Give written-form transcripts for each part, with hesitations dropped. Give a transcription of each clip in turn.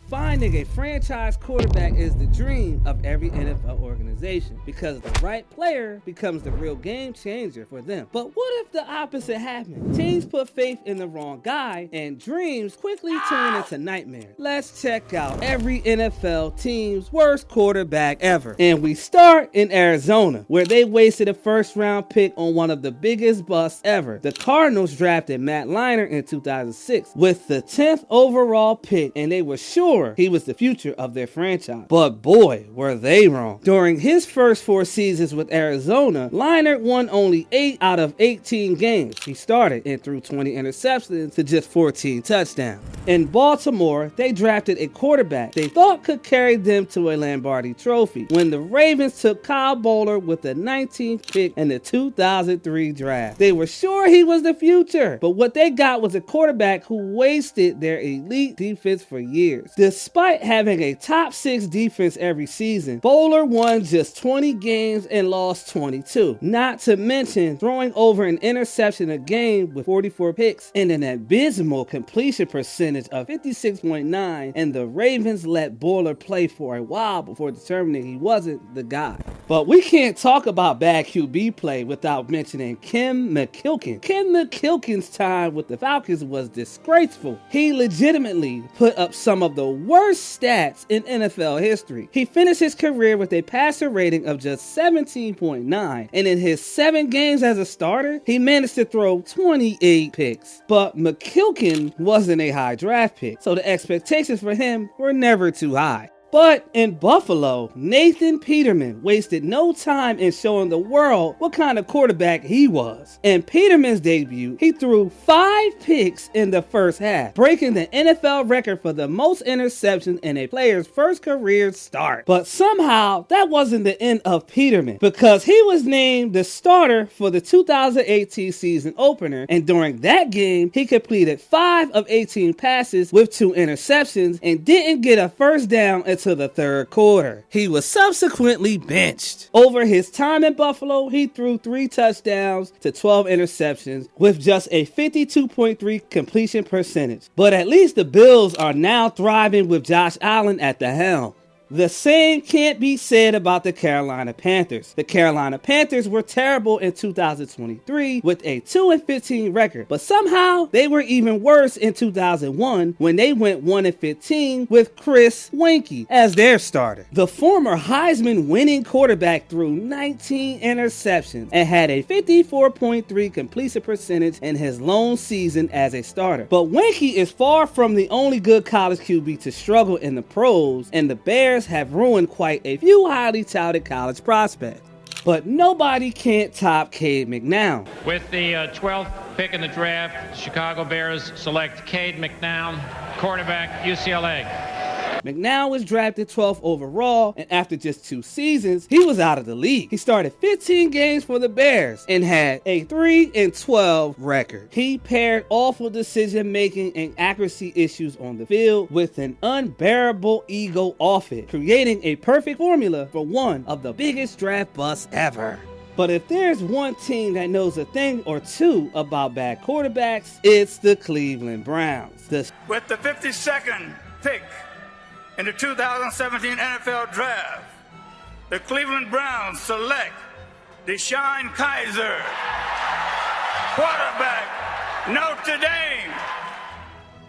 Finding a franchise quarterback is the dream of every NFL organization because the right player becomes the real game changer for them. But what if the opposite happened? Teams put faith in the wrong guy and dreams quickly turn into nightmares. Let's check out every NFL team's worst quarterback ever. And we start in Arizona, where they wasted a first-round pick on one of the biggest busts ever. The Cardinals drafted Matt Leinart in 2006 with the 10th overall pick, and they were sure he was the future of their franchise. But boy, were they wrong. During his first 4 seasons with Arizona, Leinart won only 8 out of 18 games he started and threw 20 interceptions to just 14 touchdowns. In Baltimore, they drafted a quarterback they thought could carry them to a Lombardi trophy when the Ravens took Kyle Bowler with the 19th pick in the 2003 draft. They were sure he was the future, but what they got was a quarterback who wasted their elite defense for years. Despite having a top 6 defense every season, Bowler won just 20 games and lost 22. Not to mention throwing over an interception a game with 44 picks and an abysmal completion percentage of 56.9, and the Ravens let Bowler play for a while before determining he wasn't the guy. But we can't talk about bad QB play without mentioning Ken McKilkin. Ken McKilkin's time with the Falcons was disgraceful. He legitimately put up some of the worst stats in NFL history. He finished his career with a passer rating of just 17.9, and in his 7 games as a starter, he managed to throw 28 picks. But McKilkin wasn't a high draft pick, so the expectations for him were never too high. But in Buffalo, Nathan Peterman wasted no time in showing the world what kind of quarterback he was. In Peterman's debut, he threw 5 picks in the first half, breaking the NFL record for the most interceptions in a player's first career start. But somehow, that wasn't the end of Peterman, because he was named the starter for the 2018 season opener, and during that game, he completed 5 of 18 passes with 2 interceptions and didn't get a first down until the third quarter. He was subsequently benched. Over his time in Buffalo, he threw 3 touchdowns to 12 interceptions with just a 52.3 completion percentage. But at least the Bills are now thriving with Josh Allen at the helm. The same can't be said about the Carolina Panthers. The Carolina Panthers were terrible in 2023 with a 2-15 record, but somehow they were even worse in 2001 when they went 1-15 with Chris Weinke as their starter. The former Heisman winning quarterback threw 19 interceptions and had a 54.3 completion percentage in his lone season as a starter. But Weinke is far from the only good college QB to struggle in the pros, and the Bears have ruined quite a few highly touted college prospects. But nobody can't top Cade McNown. With the 12th pick in the draft, the Chicago Bears select Cade McNown, quarterback, UCLA. McNown was drafted 12th overall, and after just 2 seasons, he was out of the league. He started 15 games for the Bears and had a 3-12 record. He paired awful decision-making and accuracy issues on the field with an unbearable ego off it, creating a perfect formula for one of the biggest draft busts ever. But if there's one team that knows a thing or two about bad quarterbacks, it's the Cleveland Browns. With the 52nd pick in the 2017 NFL Draft, the Cleveland Browns select DeShone Kizer, quarterback, Notre Dame.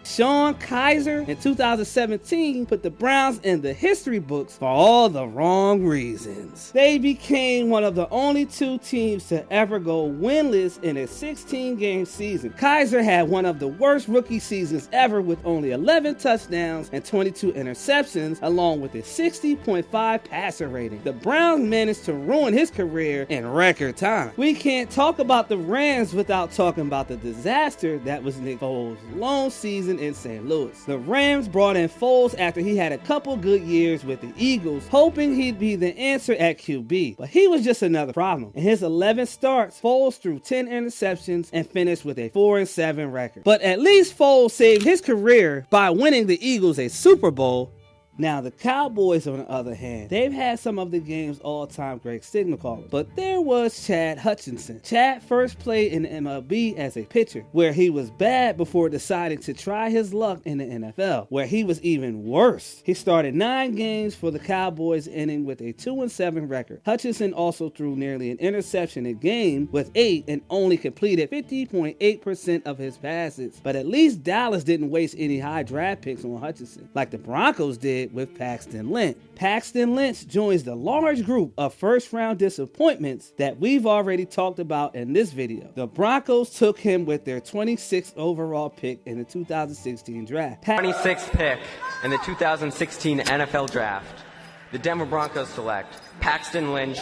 DeShone Kizer in 2017 put the Browns in the history books for all the wrong reasons. They became one of the only 2 teams to ever go winless in a 16-game season. Kizer had one of the worst rookie seasons ever with only 11 touchdowns and 22 interceptions, along with a 60.5 passer rating. The Browns managed to ruin his career in record time. We can't talk about the Rams without talking about the disaster that was Nick Foles' lone season in St. Louis. The Rams brought in Foles after he had a couple good years with the Eagles, hoping he'd be the answer at QB, but he was just another problem. In his 11 starts, Foles threw 10 interceptions and finished with a 4-7 record. But at least Foles saved his career by winning the Eagles a Super Bowl Now, the Cowboys, on the other hand, they've had some of the game's all-time great signal callers, but there was Chad Hutchinson. Chad first played in the MLB as a pitcher, where he was bad before deciding to try his luck in the NFL, where he was even worse. He started 9 games for the Cowboys, ending with a 2-7 record. Hutchinson also threw nearly an interception a game with 8 and only completed 50.8% of his passes. But at least Dallas didn't waste any high draft picks on Hutchinson, like the Broncos did with Paxton Lynch. Paxton Lynch joins the large group of first-round disappointments that we've already talked about in this video. The Broncos took him with their 26th overall pick in the 2016 draft. 26th pick in the 2016 NFL Draft. The Denver Broncos select Paxton Lynch,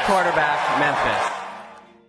quarterback, Memphis.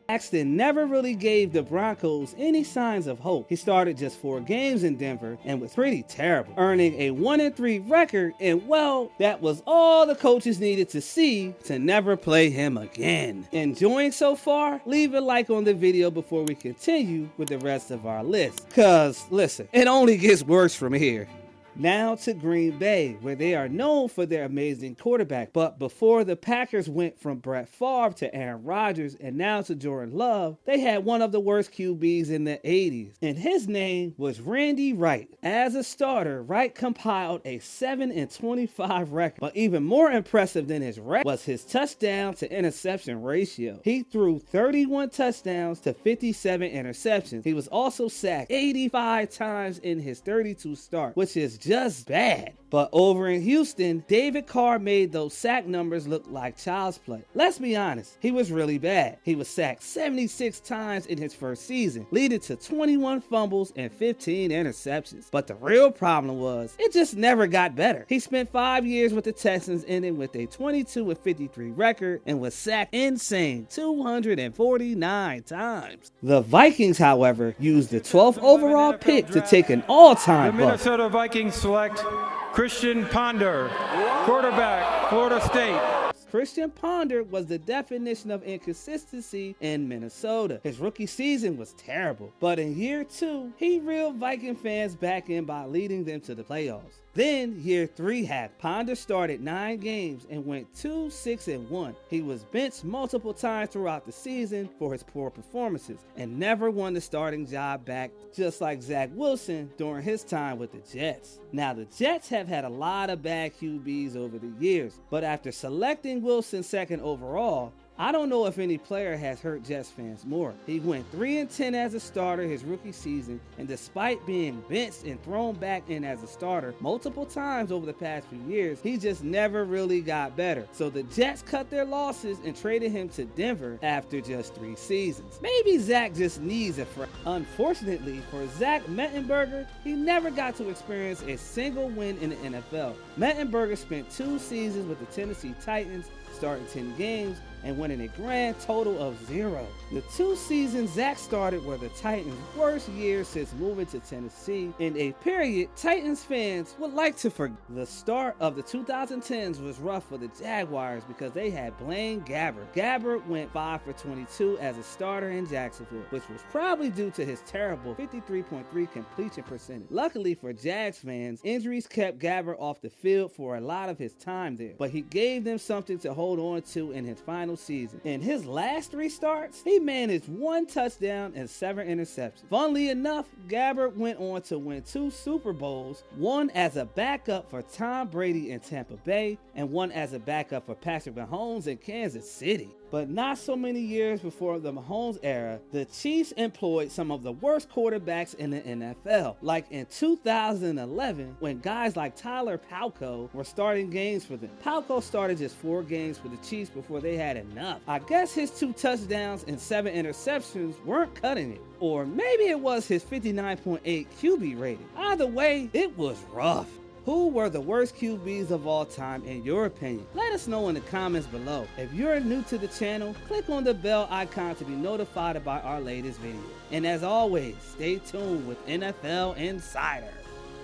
Paxton never really gave the Broncos any signs of hope. He started just 4 games in Denver and was pretty terrible, earning a 1-3 record, and well, that was all the coaches needed to see to never play him again. Enjoying so far? Leave a like on the video before we continue with the rest of our list, cause listen, it only gets worse from here. Now to Green Bay, where they are known for their amazing quarterback. But before the Packers went from Brett Favre to Aaron Rodgers and now to Jordan Love, they had one of the worst QBs in the 80s, and his name was Randy Wright. As a starter, Wright compiled a 7-25 record, but even more impressive than his record was his touchdown to interception ratio. He threw 31 touchdowns to 57 interceptions. He was also sacked 85 times in his 32 starts, which is just bad. But over in Houston, David Carr made those sack numbers look like child's play. Let's be honest, he was really bad. He was sacked 76 times in his first season, leading to 21 fumbles and 15 interceptions. But the real problem was, it just never got better. He spent 5 years with the Texans, ending with a 22-53 record, and was sacked insane 249 times. The Vikings, however, used the 12th overall pick to take an all-time The bust. Minnesota Vikings select Christian Ponder, quarterback, Florida State. Christian Ponder was the definition of inconsistency in Minnesota. His rookie season was terrible, but in year 2, he reeled Viking fans back in by leading them to the playoffs. Then year 3 happened. Ponder started 9 games and went 2-6-1. He was benched multiple times throughout the season for his poor performances and never won the starting job back, just like Zach Wilson during his time with the Jets. Now, the Jets have had a lot of bad QBs over the years, but after selecting Wilson 2nd overall, I don't know if any player has hurt Jets fans more. He went 3-10 as a starter his rookie season, and despite being benched and thrown back in as a starter multiple times over the past few years, he just never really got better. So the Jets cut their losses and traded him to Denver after just 3 seasons. Maybe Zach just needs a friend. Unfortunately for Zach Mettenberger, he never got to experience a single win in the NFL. Mettenberger spent 2 seasons with the Tennessee Titans, starting 10 games and winning a grand total of 0. The 2 seasons Zach started were the Titans' worst years since moving to Tennessee, in a period Titans fans would like to forget. The start of the 2010s was rough for the Jaguars because they had Blaine Gabbert. Gabbert went 5 for 22 as a starter in Jacksonville, which was probably due to his terrible 53.3 completion percentage. Luckily for Jags fans, injuries kept Gabbert off the field for a lot of his time there, but he gave them something to hold on to in his final season. In his last 3 starts, he managed 1 touchdown and 7 interceptions. Funnily enough, Gabbert went on to win 2 Super Bowls, one as a backup for Tom Brady in Tampa Bay, and one as a backup for Patrick Mahomes in Kansas City. But not so many years before the Mahomes era, the Chiefs employed some of the worst quarterbacks in the NFL, like in 2011 when guys like Tyler Palko were starting games for them. Palko started just 4 games for the Chiefs before they had enough. I guess his 2 touchdowns and 7 interceptions weren't cutting it, or maybe it was his 59.8 QB rating. Either way, it was rough. Who were the worst QBs of all time in your opinion? Let us know in the comments below. If you're new to the channel, click on the bell icon to be notified about our latest video. And as always, stay tuned with NFL Insider.